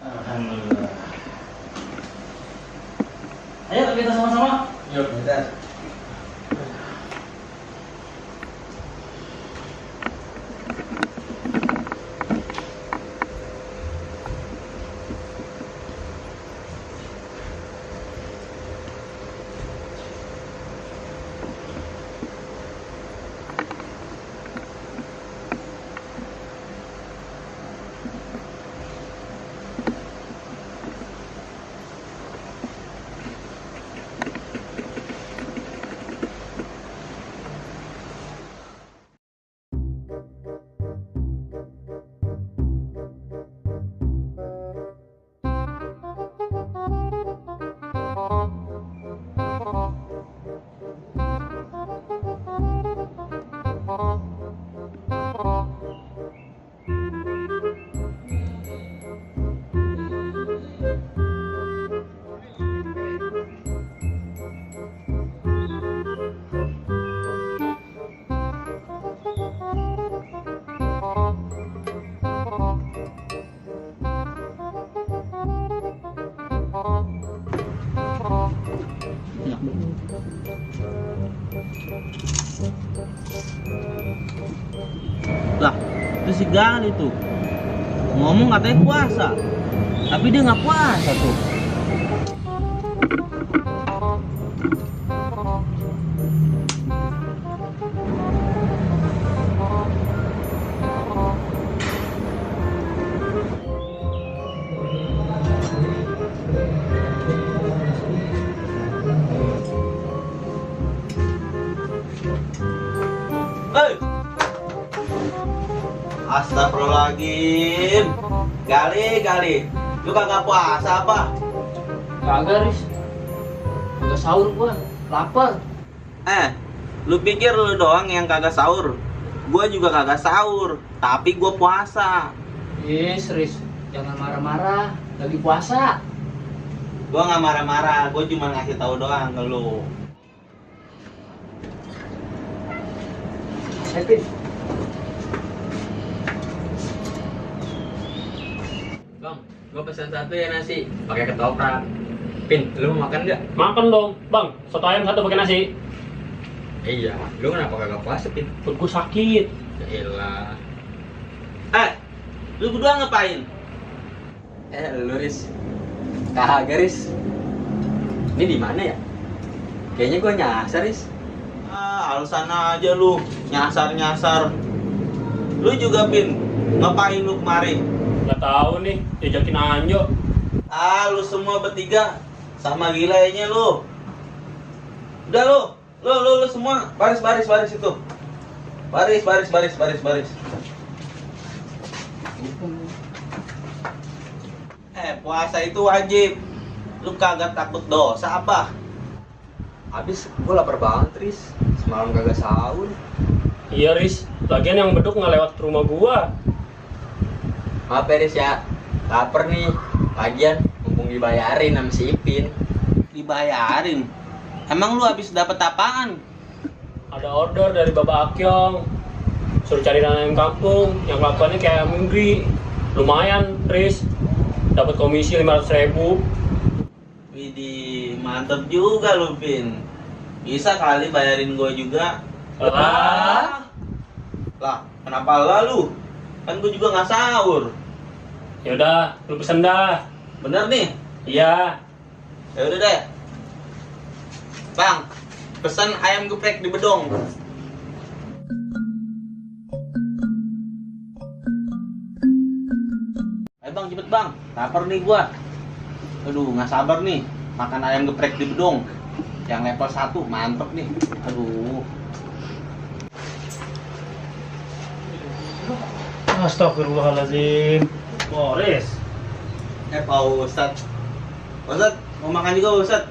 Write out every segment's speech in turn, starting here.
Alhamdulillah. Ayo kita sama-sama. Yuk, kita. Lah, itu si Gali tuh ngomong katanya puasa, tapi dia nggak puasa tuh. Hei! Astagfirullahaladzim. Gali, lu kagak puasa apa? Kagak, Riz. Kagak sahur gua, lapar. Lu pikir lu doang yang kagak sahur? Gua juga kagak sahur, tapi gua puasa. Yes, Riz. Jangan marah-marah, lagi puasa. Gua nggak marah-marah, gua cuma ngasih tahu doang ke lu. Pin. Bang, gua pesan satu ya nasi, pakai ketoprak. Pin, lu mau makan nggak? Makan dong, Bang. Soto ayam satu pakai nasi. Iya, lu kenapa kagak puasa, Pin? Perut gua sakit. Yaelah. Lu berdua ngapain? Lu Riz. Kagak, Riz. Ini di mana ya? Kayaknya gua nyasar, Riz. Alasan aja lu, nyasar-nyasar. Lu juga, Pin, ngapain lu kemari? Gak tahu nih, diajakin Anjo. Lu semua bertiga sama gilanya lu. Udah lu semua baris itu. Baris. Puasa itu wajib. Lu kagak takut dosa apa? Habis gua lapar banget, Riz. Semalam kagak sahur. Iya, Riz. Lagian yang beduk nggak lewat rumah gua. Maaf ya, Riz ya. Lapar nih. Lagian mumpung dibayarin sama si Ipin. Dibayarin? Emang lu habis dapet apaan? Ada order dari Bapak Akyong. Suruh cari ayam kampung yang kelakuannya kayak ayam negeri. Lumayan, Riz. Dapat komisi 500.000. Widih, mantep juga lu, Pin. Bisa kali bayarin gua juga. Lah, Kenapa lalu? Kan gua juga nggak sahur. yaudah, lu pesen dah. Bener nih? Iya. Ya udah deh. Bang, pesan ayam geprek di bedong. Ayo bang, cepet bang. Lapar nih gua. Aduh, nggak sabar nih. Makan ayam geprek di bedong. Yang level 1, mantep nih. Aduh. Astagfirullahaladzim. Boris. Pak Ustadz. Ustadz, mau makan juga Ustadz?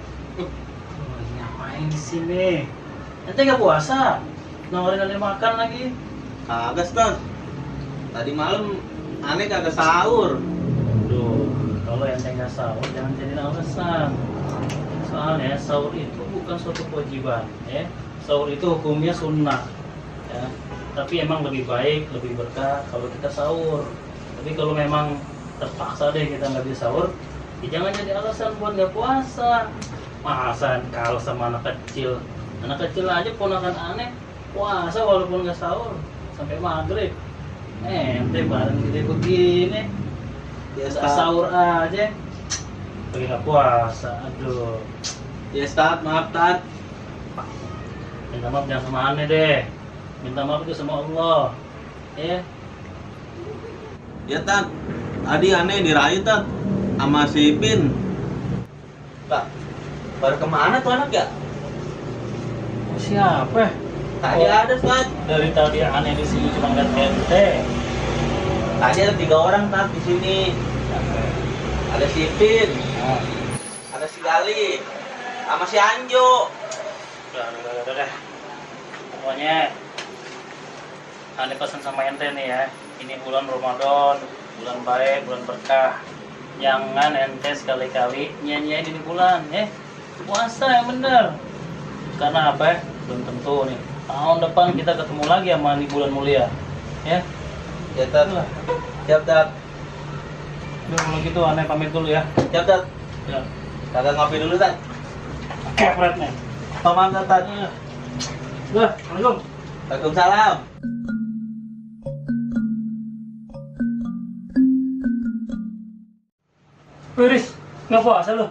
Ngapain di sini? Ente nggak puasa? Nawarin aneh makan lagi. Kagak, Ustadz. Tadi malam aneh kagak sahur. Duh, kalau ente nggak sahur jangan jadi alasan. Soalnya sahur itu bukan suatu kewajiban, ya. Sahur itu hukumnya sunnah, ya. Tapi emang lebih baik, lebih berkah kalau kita sahur. Tapi kalau memang terpaksa deh kita nggak bisa sahur, ya jangan jadi alasan buat nggak puasa. Masa kalau sama anak kecil aja ponakan aneh puasa walaupun nggak sahur sampai maghrib. Ente bareng gede begini, biasa sahur aja, lagi nggak puasa. Aduh. Ya Tat, maaf Tat. Minta maaf jangan sama aneh deh. Minta maaf itu sama Allah. Ya. Ya Tat, tadi aneh dirayu Tat sama si Pin. Pak, baru kemana tuh anak ya? Oh, siapa? Tadi Oh. ada Tat. Dari tadi aneh di sini cuma ngeliat ente. Tadi ada 3 orang Tat di sini. Ada si Pin, Nah, ada si Gali, sama si Anjo. udah. Pokoknya aneh pesan sama ente nih ya. Ini bulan Ramadan, bulan baik, bulan berkah. Jangan ente sekali-kali nyanyiin ini bulan, ya. Puasa yang bener. Karena apa? Belum tentu nih. Tahun depan kita ketemu lagi sama di bulan mulia, ya. Ya Tat, siap Tat, Udah kalau gitu aneh pamit dulu ya. siap Tat. Ya. Kagak ngopi dulu Tat. Kepret nih. Pamam Tat. Udah, Assalamualaikum. Waalaikumsalam. Wiris, nggak puasa lu?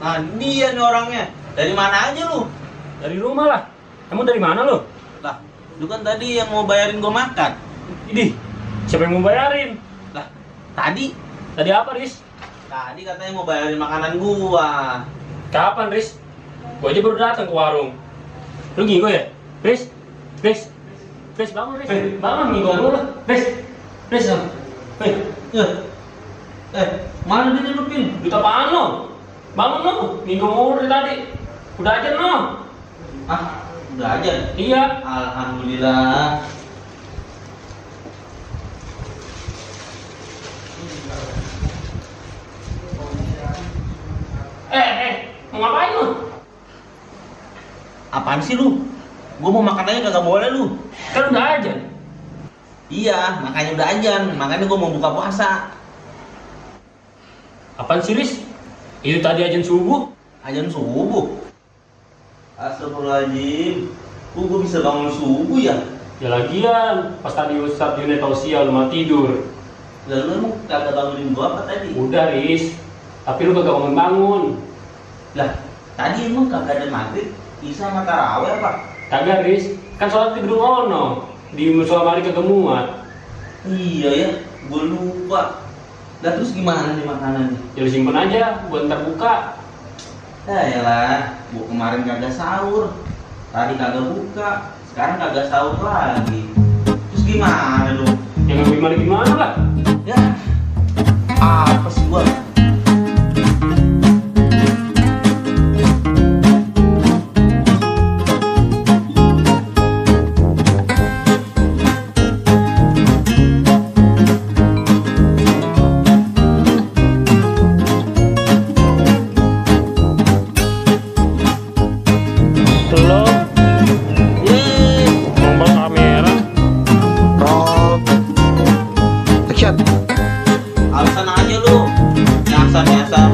Nah dia nih orangnya. Dari mana aja lu? Dari rumah lah. Kamu dari mana lo? Lah, lu kan tadi yang mau bayarin gua makan. Idih, siapa yang mau bayarin? Lah, tadi Tadi apa, Riz? tadi katanya mau bayarin makanan gua. Kapan, Riz? Gua aja baru datang ke warung. Lu ngigo ya? Riz? Riz? Riz, bangun, Riz. Bangun, ngigo mulu. Riz? Riz, Mana dia lu Pin? duit apaan lo? Bangun lo, ngigo mulu dari tadi. Udah aja no. Ah, udah aja. Iya. Alhamdulillah. Mau ngapain lo? Apaan sih lu? Gua mau makan aja kagak boleh lu. Kan udah aja. Iya, makanya udah ajan. Makanya gua mau buka puasa. Apaan sih, Riz? Itu tadi ajan subuh. Ajan subuh. Astagfirullahaladzim. Gua bisa bangun subuh ya? Ya lagian, pas tadi Ustadz Junet Tausiah lu mau tidur. Lalu lu emang kagak bangunin gua apa tadi? Udah, Riz. Tapi lu kagak bangun-bangun. Lah, tadi emang kagak ada maghrib, isya sama tarawih apa? Kagak, Riz. Kan sholat di gedung ono. Di musola mari kagak muat. Iya ya, gua lupa. Lah terus gimana nih makanannya? Ya lu simpen aja, buat ntar buka. Ya lah, gua kemarin kagak sahur. Tadi kagak buka, sekarang kagak sahur lagi. Terus gimana lu? Ya nggak gimana-gimana lah. Ya, apa sih gua? Belum. Tombol kamera. Roll. Action. Alasan aja lu. Nyasar-nyasar.